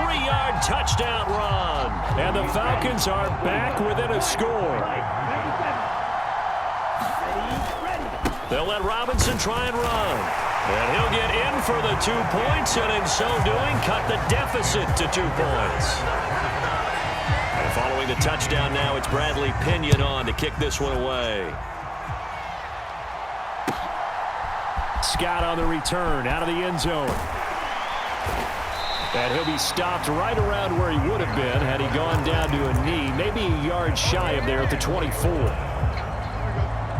3-yard touchdown run. And the Falcons are back within a score. They'll let Robinson try and run. And he'll get in for the 2 points, and in so doing, cut the deficit to 2 points. And following the touchdown now, it's Bradley Pinion on to kick this one away. Scott on the return, out of the end zone. And he'll be stopped right around where he would have been had he gone down to a knee, maybe a yard shy of there at the 24.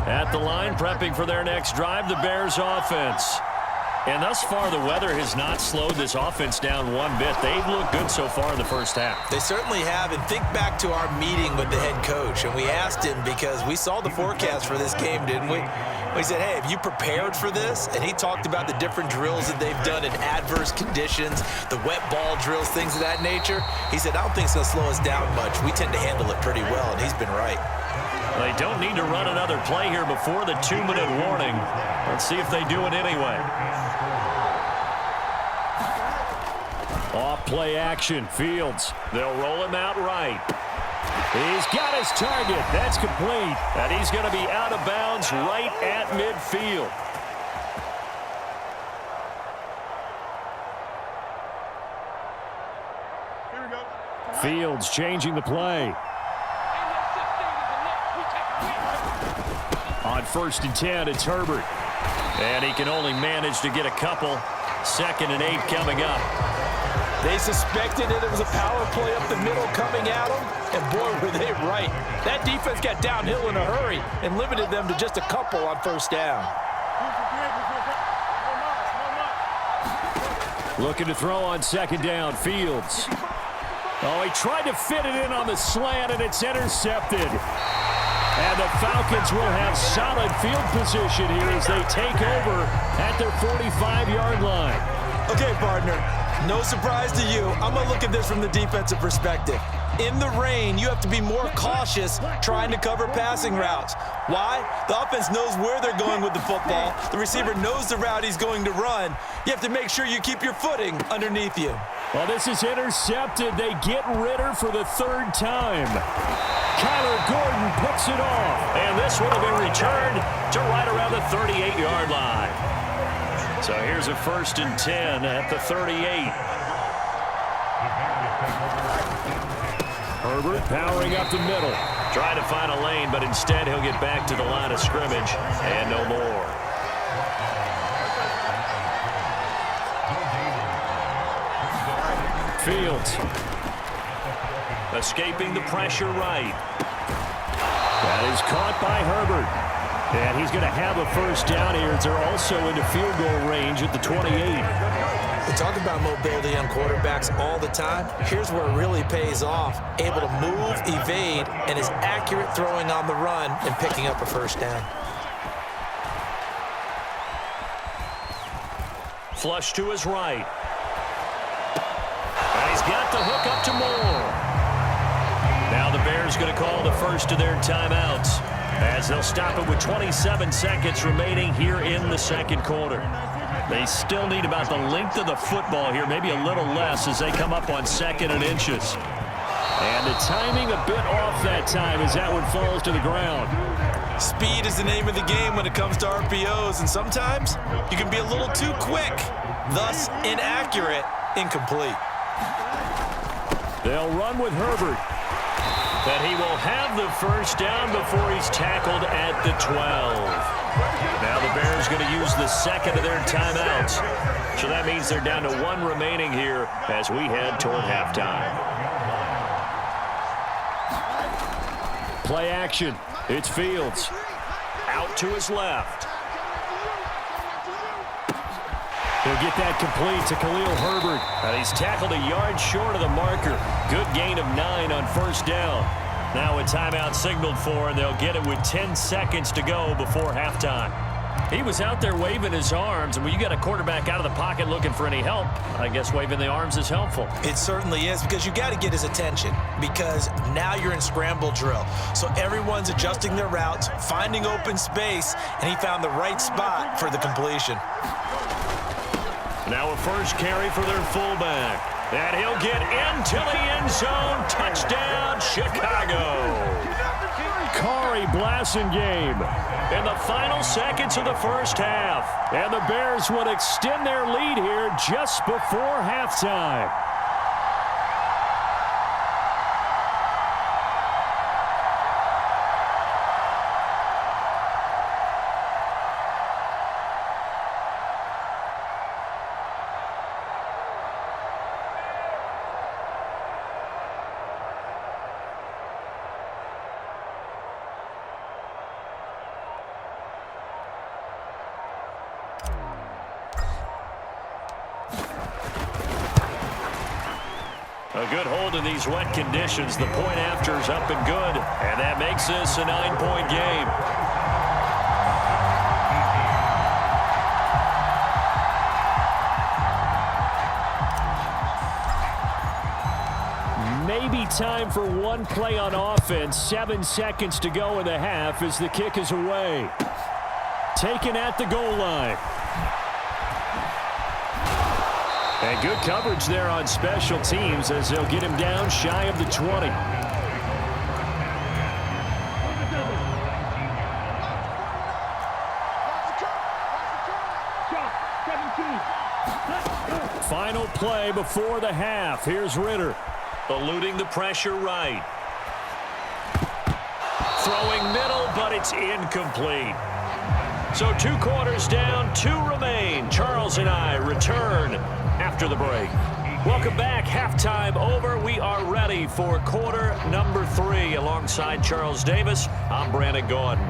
At the line, prepping for their next drive, the Bears offense. And thus far, the weather has not slowed this offense down one bit. They've looked good so far in the first half. They certainly have. And think back to our meeting with the head coach. And we asked him, because we saw the forecast for this game, didn't we? We said, hey, have you prepared for this? And he talked about the different drills that they've done in adverse conditions, the wet ball drills, things of that nature. He said, I don't think it's going to slow us down much. We tend to handle it pretty well, and he's been right. They don't need to run another play here before the 2-minute warning. Let's see if they do it anyway. Off play action, Fields. They'll roll him out right. He's got his target. That's complete. And he's going to be out of bounds right at midfield. Here we go. Fields changing the play. On 1st and 10, it's Herbert. And he can only manage to get a couple. 2nd and 8 coming up. They suspected that it was a power play up the middle coming at them, and boy, were they right. That defense got downhill in a hurry and limited them to just a couple on 1st down. Looking to throw on 2nd down, Fields. Oh, he tried to fit it in on the slant, and it's intercepted. And the Falcons will have solid field position here as they take over at their 45-yard line. Okay, partner, no surprise to you. I'm going to look at this from the defensive perspective. In the rain, you have to be more cautious trying to cover passing routes. Why? The offense knows where they're going with the football. The receiver knows the route he's going to run. You have to make sure you keep your footing underneath you. Well, this is intercepted. They get Ritter for the 3rd time. Kyler Gordon picks it off. And this one will be returned to right around the 38-yard line. So here's a 1st and 10 at the 38. Herbert powering up the middle. Trying to find a lane, but instead he'll get back to the line of scrimmage and no more. Fields. Escaping the pressure right. That is caught by Herbert. And he's going to have a 1st down here as they're also into field goal range at the 28. We talk about mobility on quarterbacks all the time. Here's where it really pays off. Able to move, evade, and is accurate throwing on the run and picking up a 1st down. Flush to his right. And he's got the hook up to Moore. Now the Bears going to call the first of their timeouts, as they'll stop it with 27 seconds remaining here in the 2nd quarter. They still need about the length of the football here, maybe a little less, as they come up on 2nd and inches. And the timing a bit off that time as that one falls to the ground. Speed is the name of the game when it comes to RPOs, and sometimes you can be a little too quick, thus inaccurate, incomplete. They'll run with Herbert. That he will have the 1st down before he's tackled at the 12. Now the Bears going to use the 2nd of their timeouts. So that means they're down to 1 remaining here as we head toward halftime. Play action. It's Fields. Out to his left. He'll get that complete to Khalil Herbert. And he's tackled a yard short of the marker. Good gain of 9 on 1st down. Now a timeout signaled for, and they'll get it with 10 seconds to go before halftime. He was out there waving his arms, and when you got a quarterback out of the pocket looking for any help, I guess waving the arms is helpful. It certainly is, because you got to get his attention, because now you're in scramble drill. So everyone's adjusting their routes, finding open space, and he found the right spot for the completion. Now a first carry for their fullback. And he'll get into the end zone. Touchdown, Chicago. Corey Blasingame in the final seconds of the first half. And the Bears would extend their lead here just before halftime. A good hold in these wet conditions. The point after is up and good, and that makes this a 9-point game. Maybe time for one play on offense. 7 seconds to go in the half as the kick is away. Taken at the goal line. And good coverage there on special teams as they'll get him down shy of the 20. Final play before the half. Here's Ritter. Eluding the pressure right. Throwing middle, but it's incomplete. So 2 quarters down, 2 remain. Charles and I return after the break. Welcome back. Halftime over. We are ready for quarter number 3. Alongside Charles Davis, I'm Brandon Gordon.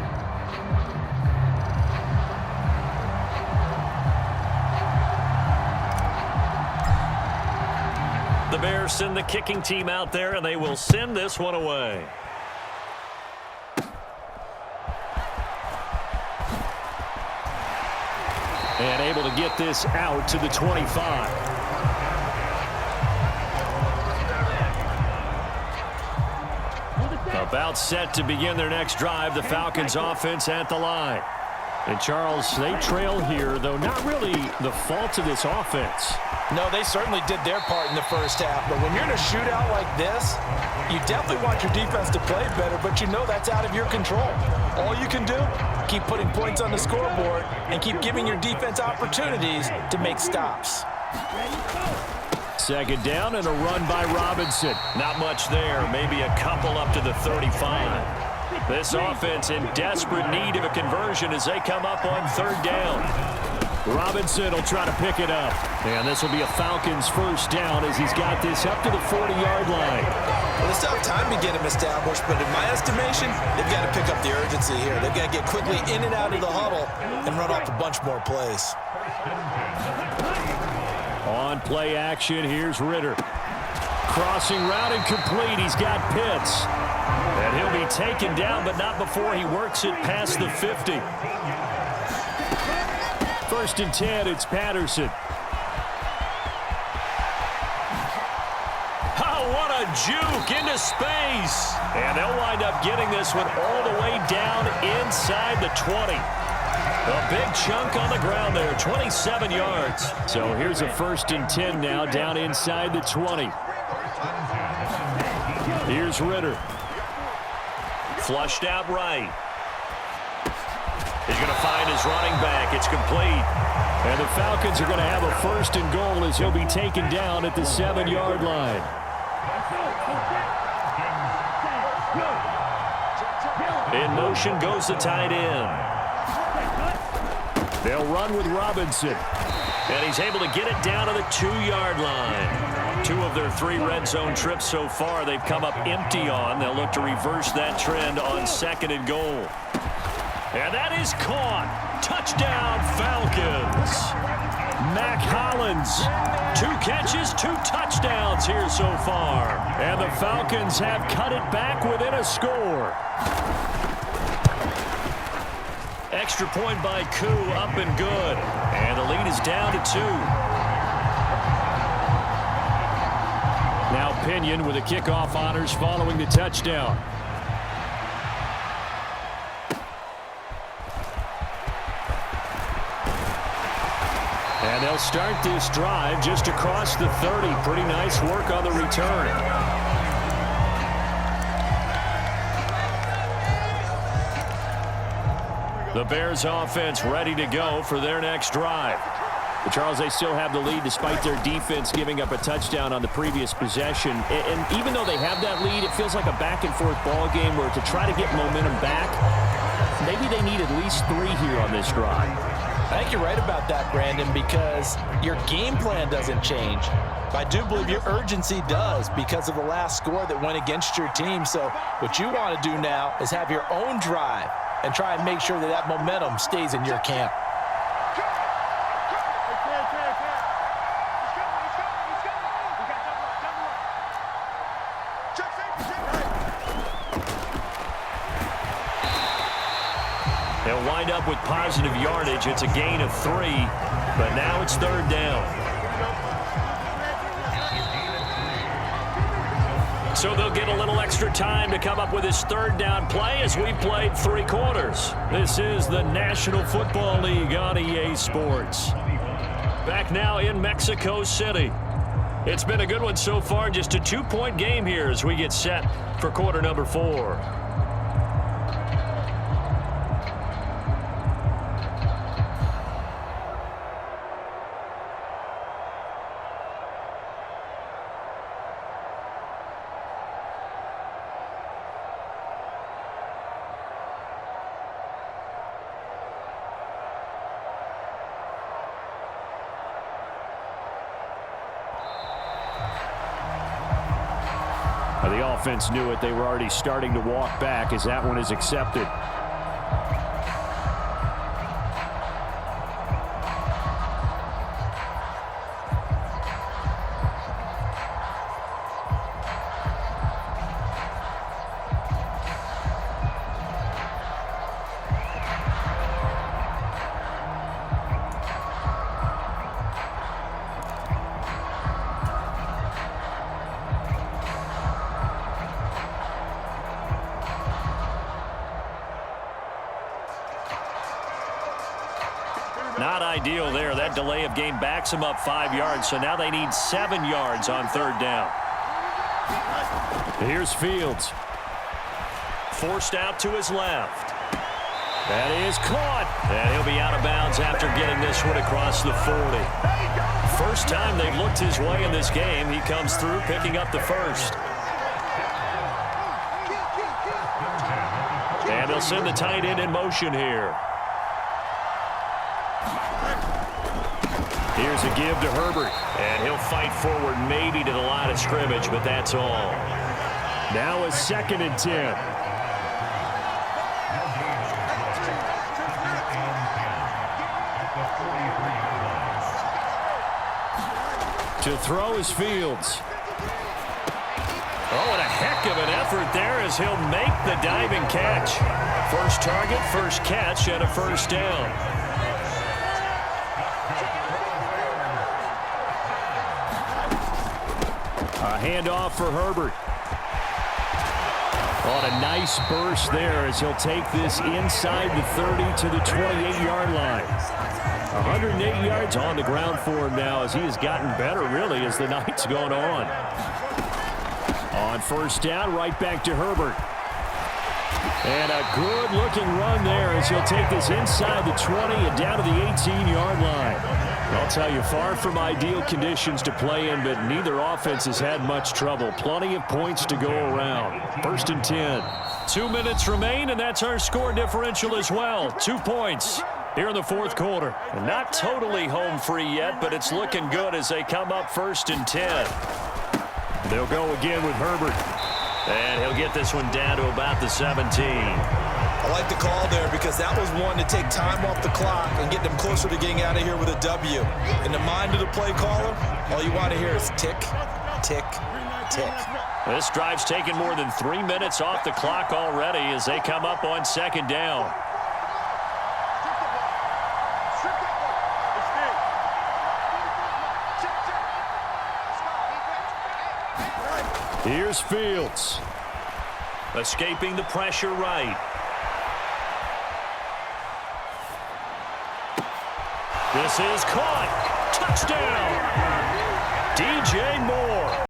The Bears send the kicking team out there, and they will send this one away. And able to get this out to the 25. About set to begin their next drive. The Falcons offense at the line. And Charles, they trail here, though not really the fault of this offense. No, they certainly did their part in the first half. But when you're in a shootout like this, you definitely want your defense to play better, but you know that's out of your control. All you can do, keep putting points on the scoreboard and keep giving your defense opportunities to make stops. Second down and a run by Robinson. Not much there, maybe a couple up to the 35. This offense in desperate need of a conversion as they come up on 3rd down. Robinson will try to pick it up. And this will be a Falcons first down as he's got this up to the 40-yard line. Well, it's tough time to get him established, but in my estimation, they've got to pick up the urgency here. They've got to get quickly in and out of the huddle and run off a bunch more plays. On play action, here's Ritter. Crossing route and complete. He's got Pitts. And he'll be taken down, but not before he works it past the 50. 1st and 10, it's Patterson. Oh, what a juke into space. And they'll wind up getting this one all the way down inside the 20. A big chunk on the ground there, 27 yards. So here's a 1st and 10 now down inside the 20. Here's Ritter. Flushed out right. He's going to find his running back. It's complete. And the Falcons are going to have a 1st and goal as he'll be taken down at the 7-yard line. In motion goes the tight end. They'll run with Robinson. And he's able to get it down to the 2-yard line. 2 of their 3 red zone trips so far they've come up empty on. They'll look to reverse that trend on 2nd and goal. And that is caught. Touchdown, Falcons. Mac Hollins. 2 catches, 2 touchdowns here so far. And the Falcons have cut it back within a score. Extra point by Koo, up and good. And the lead is down to 2. Now Pinion with the kickoff honors following the touchdown. And And they'll start this drive just across the 30. Pretty nice work on the return. The Bears offense ready to go for their next drive. But Charles, they still have the lead despite their defense giving up a touchdown on the previous possession. And even though they have that lead, it feels like a back-and-forth ball game where to try to get momentum back, maybe they need at least 3 here on this drive. I think you're right about that, Brandon, because your game plan doesn't change. But I do believe your urgency does because of the last score that went against your team. So what you want to do now is have your own drive and try and make sure that that momentum stays in your camp. They'll wind up with positive yardage. It's a gain of 3, but now it's 3rd down. So they'll get a little extra time to come up with his 3rd down play as we played 3 quarters. This is the National Football League on EA Sports. Back now in Mexico City. It's been a good one so far. Just a 2-point game here as we get set for quarter number 4. The offense knew it. They were already starting to walk back as that one is accepted. Not ideal there. That delay of game backs them up 5 yards, so now they need 7 yards on 3rd down. Here's Fields. Forced out to his left. That is caught. And he'll be out of bounds after getting this one across the 40. First time they've looked his way in this game. He comes through picking up the first. And they'll send the tight end in motion here. Here's a give to Herbert, and he'll fight forward maybe to the line of scrimmage, but that's all. Now a 2nd and 10. To throw is Fields. Oh, and a heck of an effort there as he'll make the diving catch. First target, first catch, and a 1st down. A handoff for Herbert. On a nice burst there as he'll take this inside the 30 to the 28-yard line. 108 yards on the ground for him now as he has gotten better, really, as the night's gone on. On 1st down, right back to Herbert. And a good-looking run there as he'll take this inside the 20 and down to the 18-yard line. I'll tell you, far from ideal conditions to play in, but neither offense has had much trouble. Plenty of points to go around. 1st and 10. 2 minutes remain, and that's our score differential as well. 2 points here in the 4th quarter. And not totally home free yet, but it's looking good as they come up 1st and 10. They'll go again with Herbert. And he'll get this one down to about the 17. I like the call there because that was one to take time off the clock and get them closer to getting out of here with a W. In the mind of the play caller, all you want to hear is tick, tick, tick. This drive's taken more than 3 minutes off the clock already as they come up on 2nd down. Here's Fields. Escaping the pressure right. This is caught. Touchdown! DJ Moore.